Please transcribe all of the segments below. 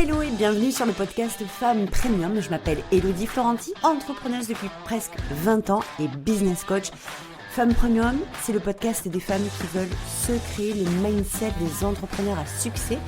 Hello et bienvenue sur le podcast Femmes Premium. Je m'appelle Elodie Florenti, entrepreneuse depuis presque 20 ans et business coach. Femmes Premium, c'est le podcast des femmes qui veulent se créer le mindset des entrepreneurs à succès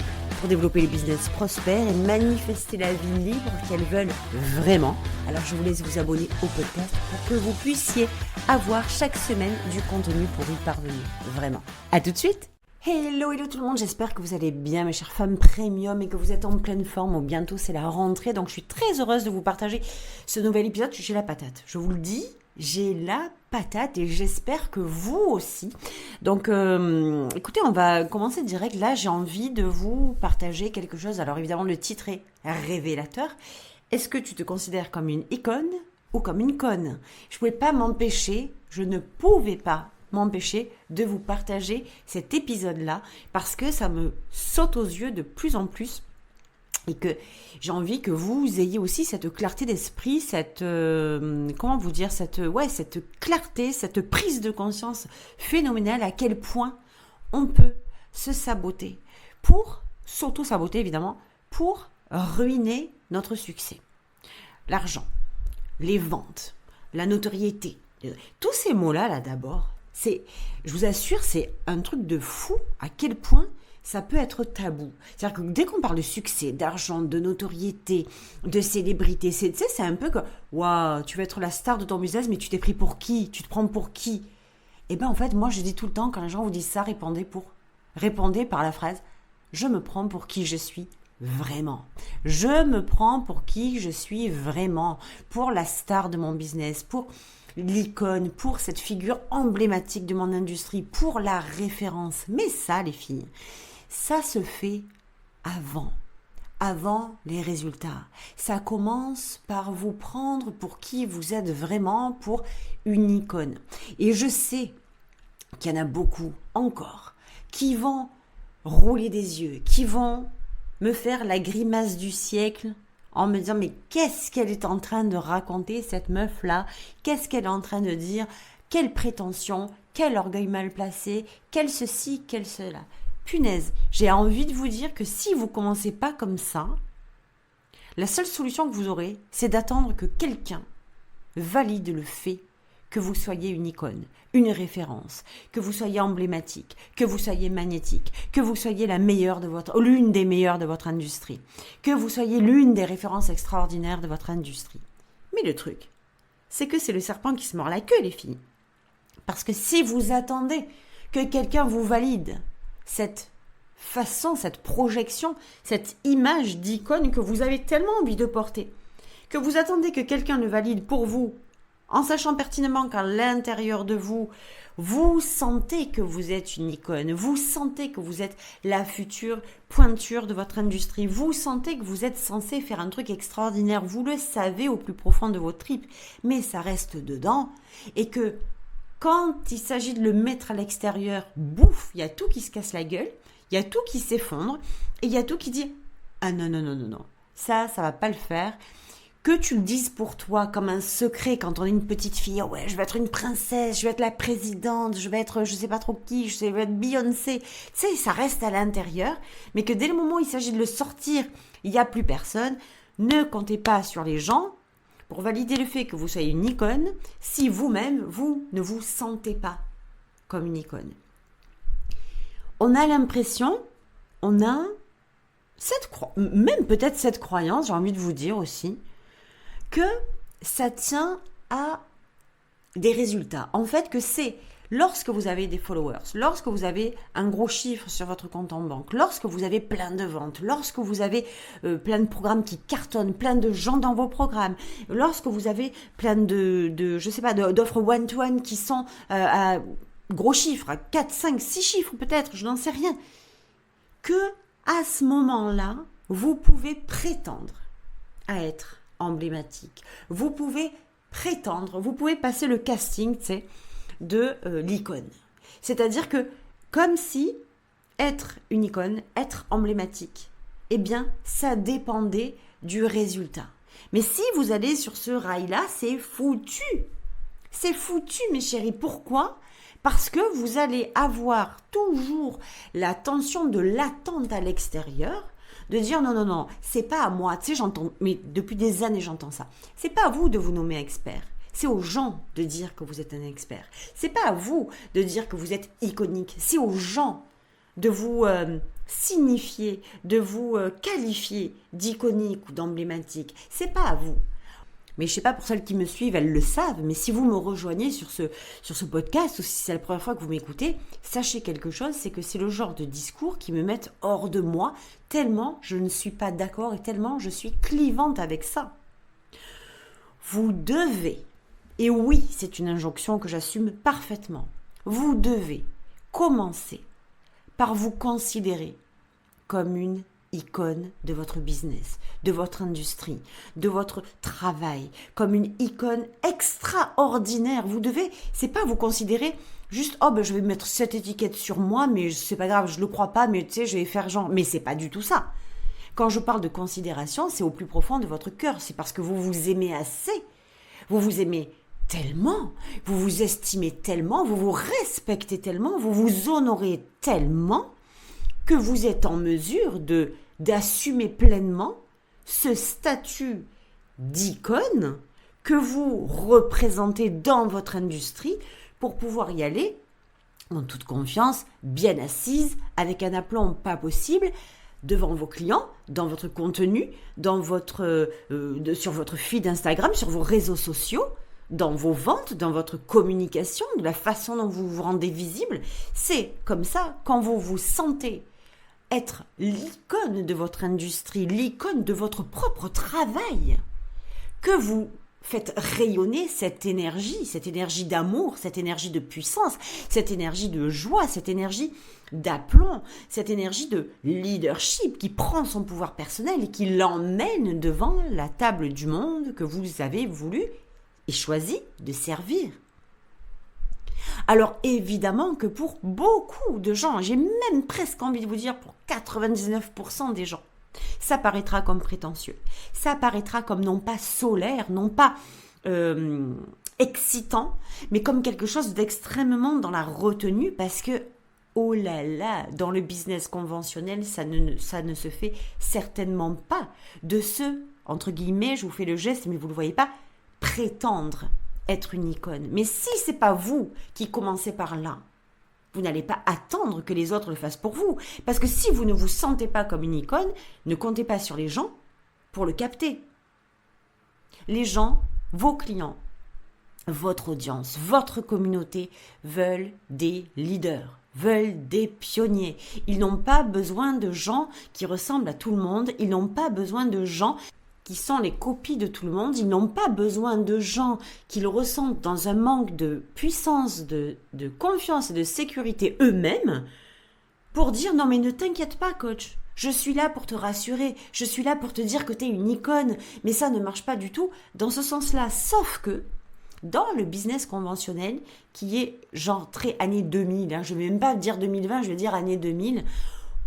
pour développer les business prospères et manifester la vie libre qu'elles veulent vraiment. Alors je vous laisse vous abonner au podcast pour que vous puissiez avoir chaque semaine du contenu pour y parvenir. Vraiment. À tout de suite. Hello tout le monde, j'espère que vous allez bien mes chères femmes premium et que vous êtes en pleine forme. Bon, bientôt c'est la rentrée, donc je suis très heureuse de vous partager ce nouvel épisode. J'ai la patate, je vous le dis, j'ai la patate et j'espère que vous aussi. Donc écoutez, on va commencer direct. Là j'ai envie de vous partager quelque chose. Alors évidemment le titre est révélateur. Est-ce que tu te considères comme une icône ou comme une conne? Je ne pouvais pas m'empêcher de vous partager cet épisode-là parce que ça me saute aux yeux de plus en plus et que j'ai envie que vous ayez aussi cette clarté d'esprit, cette clarté, cette prise de conscience phénoménale à quel point on peut se saboter pour s'auto-saboter évidemment pour ruiner notre succès. L'argent, les ventes, la notoriété, tous ces mots-là d'abord, je vous assure, c'est un truc de fou à quel point ça peut être tabou. C'est-à-dire que dès qu'on parle de succès, d'argent, de notoriété, de célébrité, c'est un peu comme « Waouh, tu veux être la star de ton business, mais tu t'es pris pour qui? Tu te prends pour qui ?» Eh bien, en fait, moi, je dis tout le temps, quand les gens vous disent ça, répondez par la phrase « Je me prends pour qui je suis vraiment. Je me prends pour qui je suis vraiment. Pour la star de mon business, pour l'icône, pour cette figure emblématique de mon industrie, pour la référence. » Mais ça, les filles, ça se fait avant les résultats. Ça commence par vous prendre pour qui vous êtes vraiment, pour une icône. Et je sais qu'il y en a beaucoup encore qui vont rouler des yeux, qui vont me faire la grimace du siècle en me disant mais qu'est-ce qu'elle est en train de raconter cette meuf-là? Qu'est-ce qu'elle est en train de dire? Quelle prétention? Quel orgueil mal placé? Quel ceci? Quel cela? Punaise, j'ai envie de vous dire que si vous commencez pas comme ça, la seule solution que vous aurez, c'est d'attendre que quelqu'un valide le fait que vous soyez une icône, une référence, que vous soyez emblématique, que vous soyez magnétique, que vous soyez l'une des meilleures de votre industrie, que vous soyez l'une des références extraordinaires de votre industrie. Mais le truc, c'est que c'est le serpent qui se mord la queue, les filles. Parce que si vous attendez que quelqu'un vous valide cette façon, cette projection, cette image d'icône que vous avez tellement envie de porter, que vous attendez que quelqu'un le valide pour vous, en sachant pertinemment qu'à l'intérieur de vous, vous sentez que vous êtes une icône, vous sentez que vous êtes la future pointure de votre industrie, vous sentez que vous êtes censé faire un truc extraordinaire, vous le savez au plus profond de vos tripes, mais ça reste dedans, et que quand il s'agit de le mettre à l'extérieur, bouf, il y a tout qui se casse la gueule, il y a tout qui s'effondre, et il y a tout qui dit « Ah non, ça va pas le faire ». Que tu le dises pour toi comme un secret quand on est une petite fille, oh ouais, je vais être une princesse, je vais être la présidente, je vais être je sais pas trop qui, je vais être Beyoncé. Tu sais, ça reste à l'intérieur, mais que dès le moment où il s'agit de le sortir, il n'y a plus personne. Ne comptez pas sur les gens pour valider le fait que vous soyez une icône si vous-même, vous ne vous sentez pas comme une icône. On a l'impression, même peut-être cette croyance, j'ai envie de vous dire aussi, que ça tient à des résultats. En fait, que c'est lorsque vous avez des followers, lorsque vous avez un gros chiffre sur votre compte en banque, lorsque vous avez plein de ventes, lorsque vous avez plein de programmes qui cartonnent, plein de gens dans vos programmes, lorsque vous avez plein d'offres one-to-one qui sont à gros chiffres, à 4, 5, 6 chiffres peut-être, je n'en sais rien, que à ce moment-là, vous pouvez prétendre à être emblématique. Vous pouvez prétendre, vous pouvez passer le casting, de l'icône. C'est-à-dire que comme si être une icône, être emblématique, eh bien, ça dépendait du résultat. Mais si vous allez sur ce rail-là, c'est foutu. C'est foutu, mes chéris. Pourquoi ? Parce que vous allez avoir toujours la tension de l'attente à l'extérieur, de dire non, non, non, c'est pas à moi. Tu sais, j'entends, mais depuis des années, j'entends ça. C'est pas à vous de vous nommer expert. C'est aux gens de dire que vous êtes un expert. C'est pas à vous de dire que vous êtes iconique. C'est aux gens de vous signifier, de vous qualifier d'iconique ou d'emblématique. C'est pas à vous. Mais je sais pas, pour celles qui me suivent, elles le savent, mais si vous me rejoignez sur ce podcast, ou si c'est la première fois que vous m'écoutez, sachez quelque chose, c'est que c'est le genre de discours qui me mettent hors de moi, tellement je ne suis pas d'accord et tellement je suis clivante avec ça. Vous devez, et oui, c'est une injonction que j'assume parfaitement, vous devez commencer par vous considérer comme une icône de votre business, de votre industrie, de votre travail, comme une icône extraordinaire. Vous devez, c'est pas vous considérer juste, oh ben je vais mettre cette étiquette sur moi, mais c'est pas grave, je le crois pas, mais tu sais, je vais faire genre. Mais c'est pas du tout ça. Quand je parle de considération, c'est au plus profond de votre cœur. C'est parce que vous vous aimez assez. Vous vous aimez tellement, vous vous estimez tellement, vous vous respectez tellement, vous vous honorez tellement que vous êtes en mesure d'assumer pleinement ce statut d'icône que vous représentez dans votre industrie pour pouvoir y aller en toute confiance, bien assise, avec un aplomb pas possible, devant vos clients, dans votre contenu, sur votre feed Instagram, sur vos réseaux sociaux, dans vos ventes, dans votre communication, de la façon dont vous vous rendez visible. C'est comme ça, quand vous vous sentez être l'icône de votre industrie, l'icône de votre propre travail, que vous faites rayonner cette énergie d'amour, cette énergie de puissance, cette énergie de joie, cette énergie d'aplomb, cette énergie de leadership qui prend son pouvoir personnel et qui l'emmène devant la table du monde que vous avez voulu et choisi de servir. Alors évidemment que pour beaucoup de gens, j'ai même presque envie de vous dire pour 99% des gens, ça paraîtra comme prétentieux, ça paraîtra comme non pas solaire, non pas excitant, mais comme quelque chose d'extrêmement dans la retenue parce que, oh là là, dans le business conventionnel, ça ne se fait certainement pas de ce, entre guillemets, je vous fais le geste mais vous ne le voyez pas, prétendre être une icône. Mais si c'est pas vous qui commencez par là, vous n'allez pas attendre que les autres le fassent pour vous. Parce que si vous ne vous sentez pas comme une icône, ne comptez pas sur les gens pour le capter. Les gens, vos clients, votre audience, votre communauté veulent des leaders, veulent des pionniers. Ils n'ont pas besoin de gens qui ressemblent à tout le monde. Ils n'ont pas besoin de gens qui sont les copies de tout le monde. Ils n'ont pas besoin de gens qu'ils ressentent dans un manque de puissance, de confiance et de sécurité eux-mêmes pour dire non mais ne t'inquiète pas coach, je suis là pour te rassurer, je suis là pour te dire que tu es une icône, mais ça ne marche pas du tout dans ce sens-là, sauf que dans le business conventionnel qui est genre très année 2000, je ne vais même pas dire 2020, je vais dire année 2000,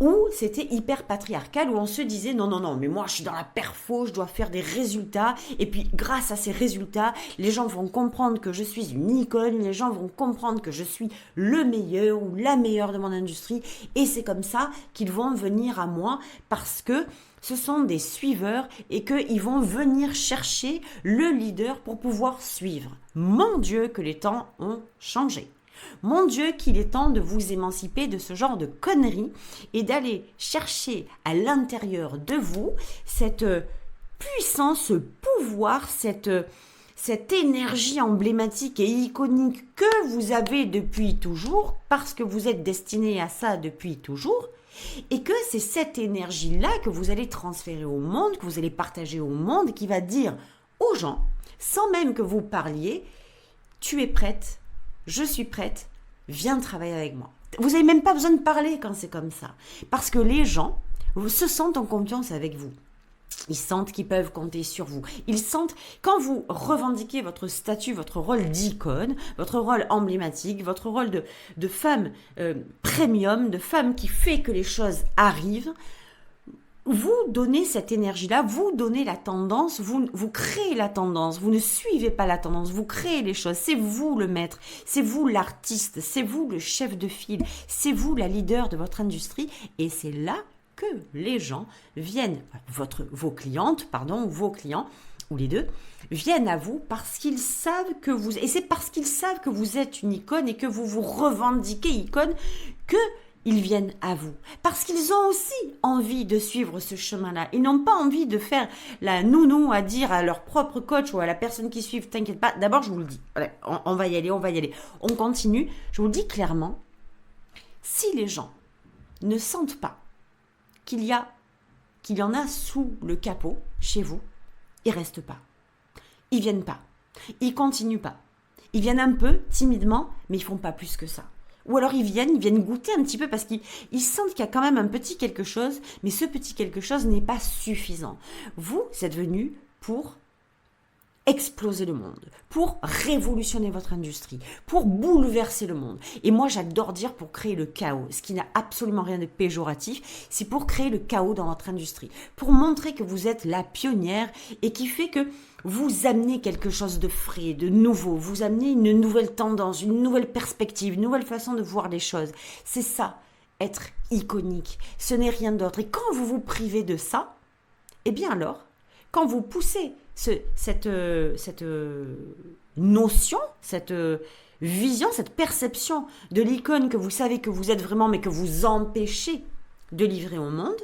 où c'était hyper patriarcal, où on se disait non, mais moi je suis dans la perfo, je dois faire des résultats, et puis grâce à ces résultats, les gens vont comprendre que je suis une icône, les gens vont comprendre que je suis le meilleur ou la meilleure de mon industrie, et c'est comme ça qu'ils vont venir à moi, parce que ce sont des suiveurs et qu'ils vont venir chercher le leader pour pouvoir suivre. Mon Dieu que les temps ont changé. Mon Dieu, qu'il est temps de vous émanciper de ce genre de conneries et d'aller chercher à l'intérieur de vous cette puissance, ce pouvoir, cette énergie emblématique et iconique que vous avez depuis toujours, parce que vous êtes destiné à ça depuis toujours, et que c'est cette énergie-là que vous allez transférer au monde, que vous allez partager au monde, qui va dire aux gens, sans même que vous parliez, tu es prête, je suis prête, viens travailler avec moi. Vous n'avez même pas besoin de parler quand c'est comme ça. Parce que les gens se sentent en confiance avec vous. Ils sentent qu'ils peuvent compter sur vous. Ils sentent, quand vous revendiquez votre statut, votre rôle d'icône, votre rôle emblématique, votre rôle de femme premium, de femme qui fait que les choses arrivent, vous donnez cette énergie-là, vous donnez la tendance, vous créez la tendance, vous ne suivez pas la tendance, vous créez les choses, c'est vous le maître, c'est vous l'artiste, c'est vous le chef de file, c'est vous la leader de votre industrie et c'est là que les gens viennent, vos clientes, vos clients, ou les deux, viennent à vous parce qu'ils savent que vous, et c'est parce qu'ils savent que vous êtes une icône et que vous vous revendiquez icône qu'ils viennent à vous. Parce qu'ils ont aussi envie de suivre ce chemin-là. Ils n'ont pas envie de faire la nounou à dire à leur propre coach ou à la personne qui suit, t'inquiète pas, d'abord je vous le dis, voilà, on va y aller, on continue, je vous le dis clairement, si les gens ne sentent pas qu'il y en a sous le capot chez vous, ils restent pas. Ils viennent pas. Ils continuent pas. Ils viennent un peu timidement, mais ils font pas plus que ça. Ou alors ils viennent goûter un petit peu parce qu'ils sentent qu'il y a quand même un petit quelque chose, mais ce petit quelque chose n'est pas suffisant. Vous êtes venus pour exploser le monde, pour révolutionner votre industrie, pour bouleverser le monde. Et moi, j'adore dire pour créer le chaos, ce qui n'a absolument rien de péjoratif, c'est pour créer le chaos dans votre industrie, pour montrer que vous êtes la pionnière et qui fait que vous amenez quelque chose de frais, de nouveau, vous amenez une nouvelle tendance, une nouvelle perspective, une nouvelle façon de voir les choses. C'est ça, être iconique. Ce n'est rien d'autre. Et quand vous vous privez de ça, eh bien alors, quand vous poussez cette notion, cette vision, cette perception de l'icône que vous savez que vous êtes vraiment, mais que vous empêchez de livrer au monde,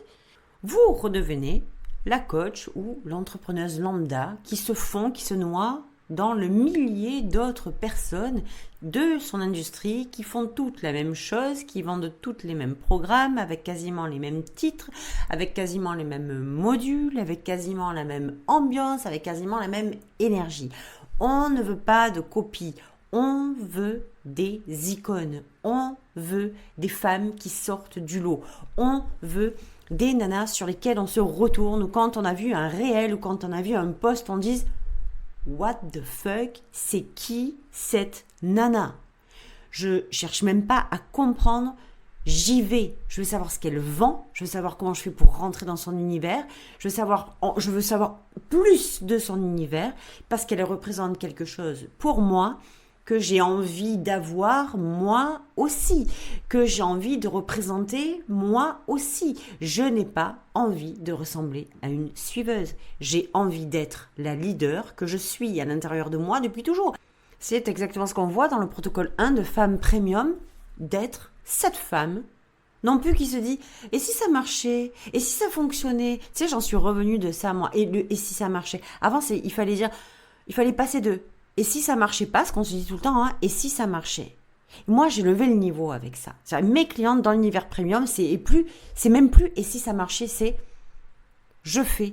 vous redevenez la coach ou l'entrepreneuse lambda qui se noie dans le millier d'autres personnes de son industrie qui font toutes la même chose, qui vendent toutes les mêmes programmes, avec quasiment les mêmes titres, avec quasiment les mêmes modules, avec quasiment la même ambiance, avec quasiment la même énergie. On ne veut pas de copies, on veut des icônes, on veut des femmes qui sortent du lot, on veut des nanas sur lesquelles on se retourne, ou quand on a vu un réel, ou quand on a vu un post, on dise what the fuck, c'est qui cette nana? Je cherche même pas à comprendre, j'y vais. Je veux savoir ce qu'elle vend, je veux savoir comment je fais pour rentrer dans son univers, je veux savoir plus de son univers parce qu'elle représente quelque chose pour moi que j'ai envie d'avoir moi aussi, que j'ai envie de représenter moi aussi. Je n'ai pas envie de ressembler à une suiveuse. J'ai envie d'être la leader que je suis à l'intérieur de moi depuis toujours. C'est exactement ce qu'on voit dans le protocole 1 de Femme Premium, d'être cette femme, non plus qui se dit « et si ça marchait ? Et si ça fonctionnait ?» Tu sais, j'en suis revenue de ça, moi. Et si ça marchait ? Avant, il fallait passer de et si ça marchait pas, ce qu'on se dit tout le temps, hein, et si ça marchait. Moi, j'ai levé le niveau avec ça. C'est-à-dire, mes clientes dans l'univers premium, c'est même plus et si ça marchait, c'est je fais,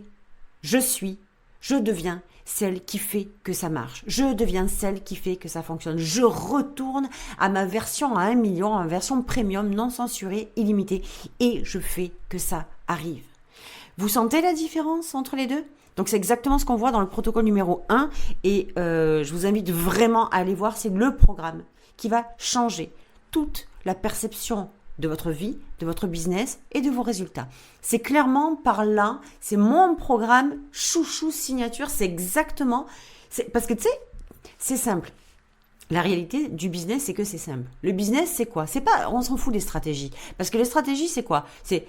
je suis, je deviens celle qui fait que ça marche. Je deviens celle qui fait que ça fonctionne. Je retourne à ma version à 1 million, à ma version premium, non censurée, illimitée, et je fais que ça arrive. Vous sentez la différence entre les deux ? Donc, c'est exactement ce qu'on voit dans le protocole numéro 1 et je vous invite vraiment à aller voir. C'est le programme qui va changer toute la perception de votre vie, de votre business et de vos résultats. C'est clairement par là, c'est mon programme chouchou signature. C'est exactement, parce que tu sais, c'est simple. La réalité du business, c'est que c'est simple. Le business, c'est quoi ? C'est pas, on s'en fout des stratégies. Parce que les stratégies, c'est quoi ? C'est,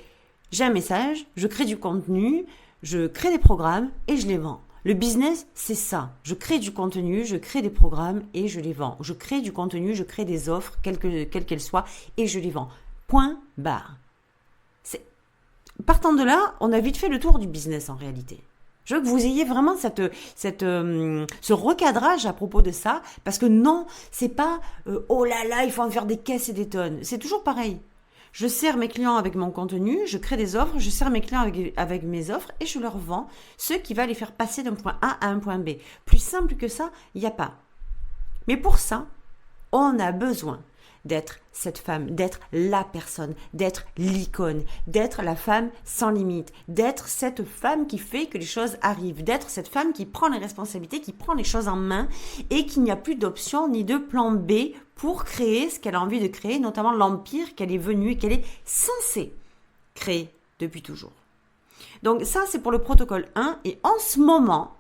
j'ai un message, je crée du contenu, je crée des programmes et je les vends. Le business, c'est ça. Je crée du contenu, je crée des programmes et je les vends. Je crée du contenu, je crée des offres, quelles qu'elles soient, et je les vends. Point barre. Partant de là, on a vite fait le tour du business en réalité. Je veux que vous ayez vraiment ce recadrage à propos de ça, parce que non, c'est pas oh là là, il faut en faire des caisses et des tonnes. C'est toujours pareil. Je sers mes clients avec mon contenu, je crée des offres, je sers mes clients avec mes offres et je leur vends ce qui va les faire passer d'un point A à un point B. Plus simple que ça, il n'y a pas. Mais pour ça, on a besoin d'être cette femme, d'être la personne, d'être l'icône, d'être la femme sans limite, d'être cette femme qui fait que les choses arrivent, d'être cette femme qui prend les responsabilités, qui prend les choses en main et qu'il n'y a plus d'option ni de plan B pour créer ce qu'elle a envie de créer, notamment l'empire qu'elle est venue et qu'elle est censée créer depuis toujours. Donc ça, c'est pour le protocole 1 et en ce moment,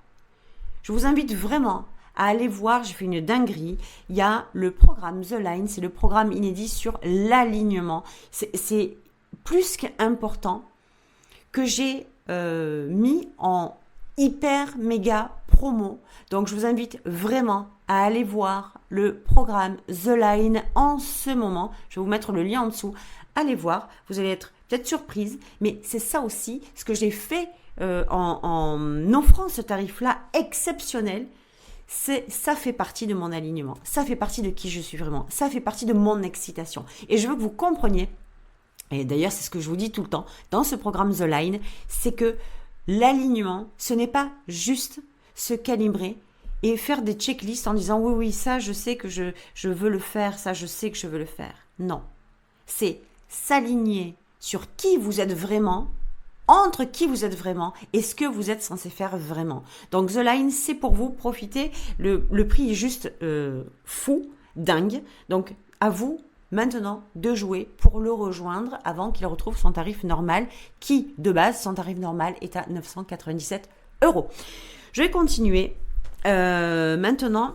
je vous invite vraiment à aller voir, j'ai fait une dinguerie, il y a le programme The Line, c'est le programme inédit sur l'alignement. C'est plus qu'important que j'ai mis en hyper méga promo. Donc je vous invite vraiment à aller voir le programme The Line en ce moment. Je vais vous mettre le lien en dessous. Allez voir, vous allez être peut-être surprise, mais c'est ça aussi ce que j'ai fait en offrant ce tarif-là exceptionnel. Ça fait partie de mon alignement, ça fait partie de qui je suis vraiment, ça fait partie de mon excitation. Et je veux que vous compreniez, et d'ailleurs c'est ce que je vous dis tout le temps dans ce programme The Line, c'est que l'alignement, ce n'est pas juste se calibrer et faire des checklists en disant oui, ça je sais que je veux le faire, ça je sais que je veux le faire. Non, c'est s'aligner sur qui vous êtes vraiment, entre qui vous êtes vraiment et ce que vous êtes censé faire vraiment. Donc The Line, c'est pour vous, profitez, le prix est juste fou, dingue. Donc à vous maintenant de jouer pour le rejoindre avant qu'il retrouve son tarif normal qui, de base, son tarif normal est à 997 €. Je vais continuer. Maintenant,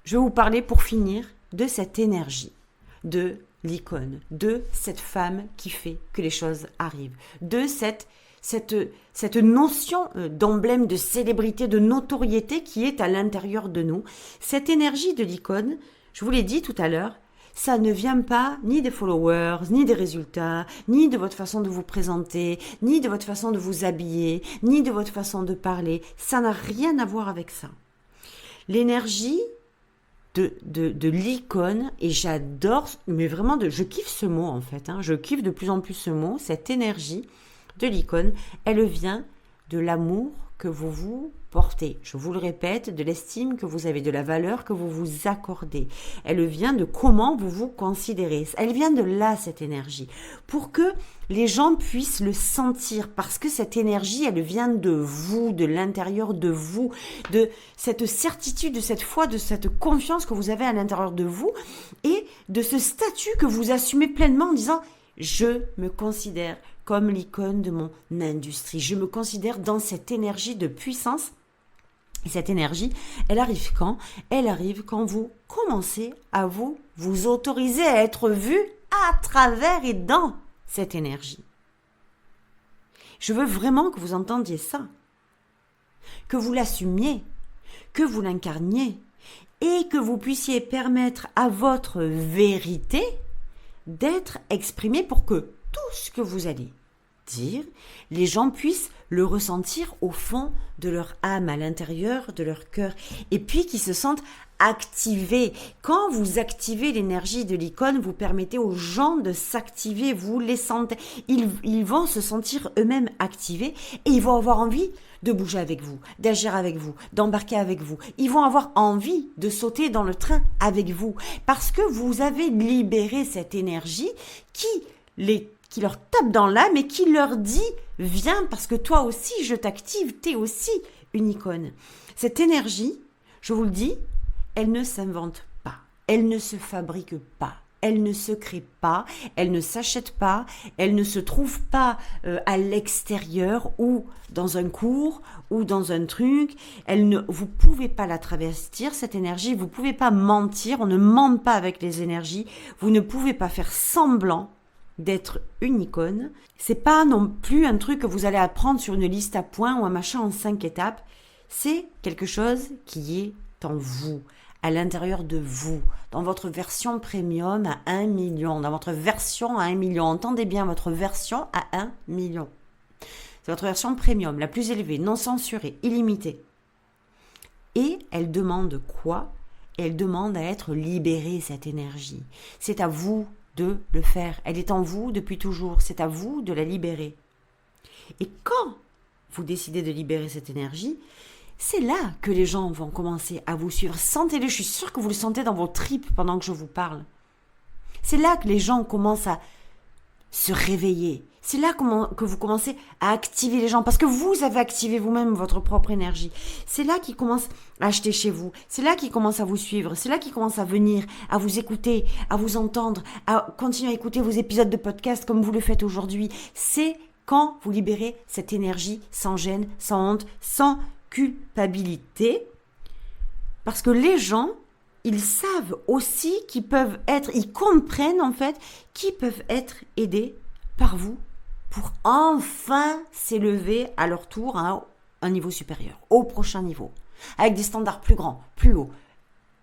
je vais vous parler pour finir de cette énergie, de l'icône, de cette femme qui fait que les choses arrivent, de cette notion d'emblème, de célébrité, de notoriété qui est à l'intérieur de nous. Cette énergie de l'icône, je vous l'ai dit tout à l'heure, ça ne vient pas ni des followers, ni des résultats, ni de votre façon de vous présenter, ni de votre façon de vous habiller, ni de votre façon de parler. Ça n'a rien à voir avec ça. L'énergie de l'icône, et j'adore, mais vraiment, je kiffe ce mot en fait, je kiffe de plus en plus ce mot, cette énergie de l'icône, elle vient de l'amour que vous vous portez, je vous le répète, de l'estime que vous avez, de la valeur que vous vous accordez. Elle vient de comment vous vous considérez. Elle vient de là, cette énergie, pour que les gens puissent le sentir, parce que cette énergie, elle vient de vous, de l'intérieur de vous, de cette certitude, de cette foi, de cette confiance que vous avez à l'intérieur de vous, et de ce statut que vous assumez pleinement en disant « Je me considère comme l'icône de mon industrie. Je me considère dans cette énergie de puissance. » Et cette énergie, elle arrive quand ? Elle arrive quand vous commencez à vous autoriser à être vu à travers et dans cette énergie. Je veux vraiment que vous entendiez ça, que vous l'assumiez, que vous l'incarniez et que vous puissiez permettre à votre vérité d'être exprimée pour que tout ce que vous allez dire, les gens puissent le ressentir au fond de leur âme, à l'intérieur de leur cœur, et puis qu'ils se sentent activés. Quand vous activez l'énergie de l'icône, vous permettez aux gens de s'activer, vous les sentez, ils vont se sentir eux-mêmes activés et ils vont avoir envie de bouger avec vous, d'agir avec vous, d'embarquer avec vous. Ils vont avoir envie de sauter dans le train avec vous parce que vous avez libéré cette énergie qui leur tape dans l'âme et qui leur dit « Viens parce que toi aussi je t'active, t'es aussi une icône ». Cette énergie, je vous le dis, elle ne s'invente pas, elle ne se fabrique pas, elle ne se crée pas, elle ne s'achète pas, elle ne se trouve pas à l'extérieur ou dans un cours ou dans un truc. Vous pouvez pas la travestir, cette énergie, vous pouvez pas mentir, on ne ment pas avec les énergies, vous ne pouvez pas faire semblant d'être une icône. C'est pas non plus un truc que vous allez apprendre sur une liste à points ou un machin en 5 étapes. C'est quelque chose qui est en vous, à l'intérieur de vous, dans votre version premium à 1 million, dans votre version à 1 million. Entendez bien, votre version à 1 million. C'est votre version premium, la plus élevée, non censurée, illimitée. Et elle demande quoi ? Elle demande à être libérée, cette énergie. C'est à vous de le faire. Elle est en vous depuis toujours. C'est à vous de la libérer. Et quand vous décidez de libérer cette énergie, c'est là que les gens vont commencer à vous suivre. Sentez-le, je suis sûre que vous le sentez dans vos tripes pendant que je vous parle. C'est là que les gens commencent à se réveiller. C'est là que vous commencez à activer les gens parce que vous avez activé vous-même votre propre énergie. C'est là qu'ils commencent à acheter chez vous. C'est là qu'ils commencent à vous suivre. C'est là qu'ils commencent à venir, à vous écouter, à vous entendre, à continuer à écouter vos épisodes de podcast comme vous le faites aujourd'hui. C'est quand vous libérez cette énergie sans gêne, sans honte, sans culpabilité. Parce que les gens, ils savent aussi qu'ils comprennent en fait qu'ils peuvent être aidés par vous pour enfin s'élever à leur tour à un niveau supérieur, au prochain niveau, avec des standards plus grands, plus hauts,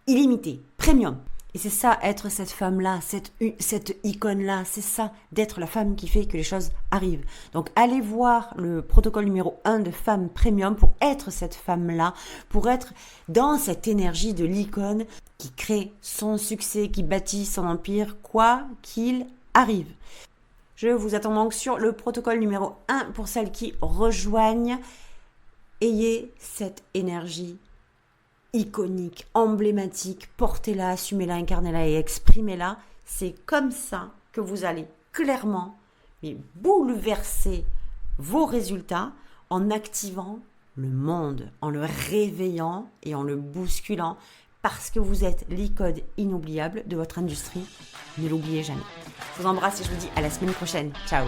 illimités, premium. Et c'est ça, être cette femme-là, cette icône-là, c'est ça, d'être la femme qui fait que les choses arrivent. Donc allez voir le protocole numéro 1 de femme premium pour être cette femme-là, pour être dans cette énergie de l'icône qui crée son succès, qui bâtit son empire, quoi qu'il arrive. Je vous attends donc sur le protocole numéro 1 pour celles qui rejoignent. Ayez cette énergie iconique, emblématique, portez-la, assumez-la, incarnez-la et exprimez-la. C'est comme ça que vous allez clairement bouleverser vos résultats en activant le monde, en le réveillant et en le bousculant parce que vous êtes l'icône inoubliable de votre industrie. Ne l'oubliez jamais. Je vous embrasse et je vous dis à la semaine prochaine. Ciao.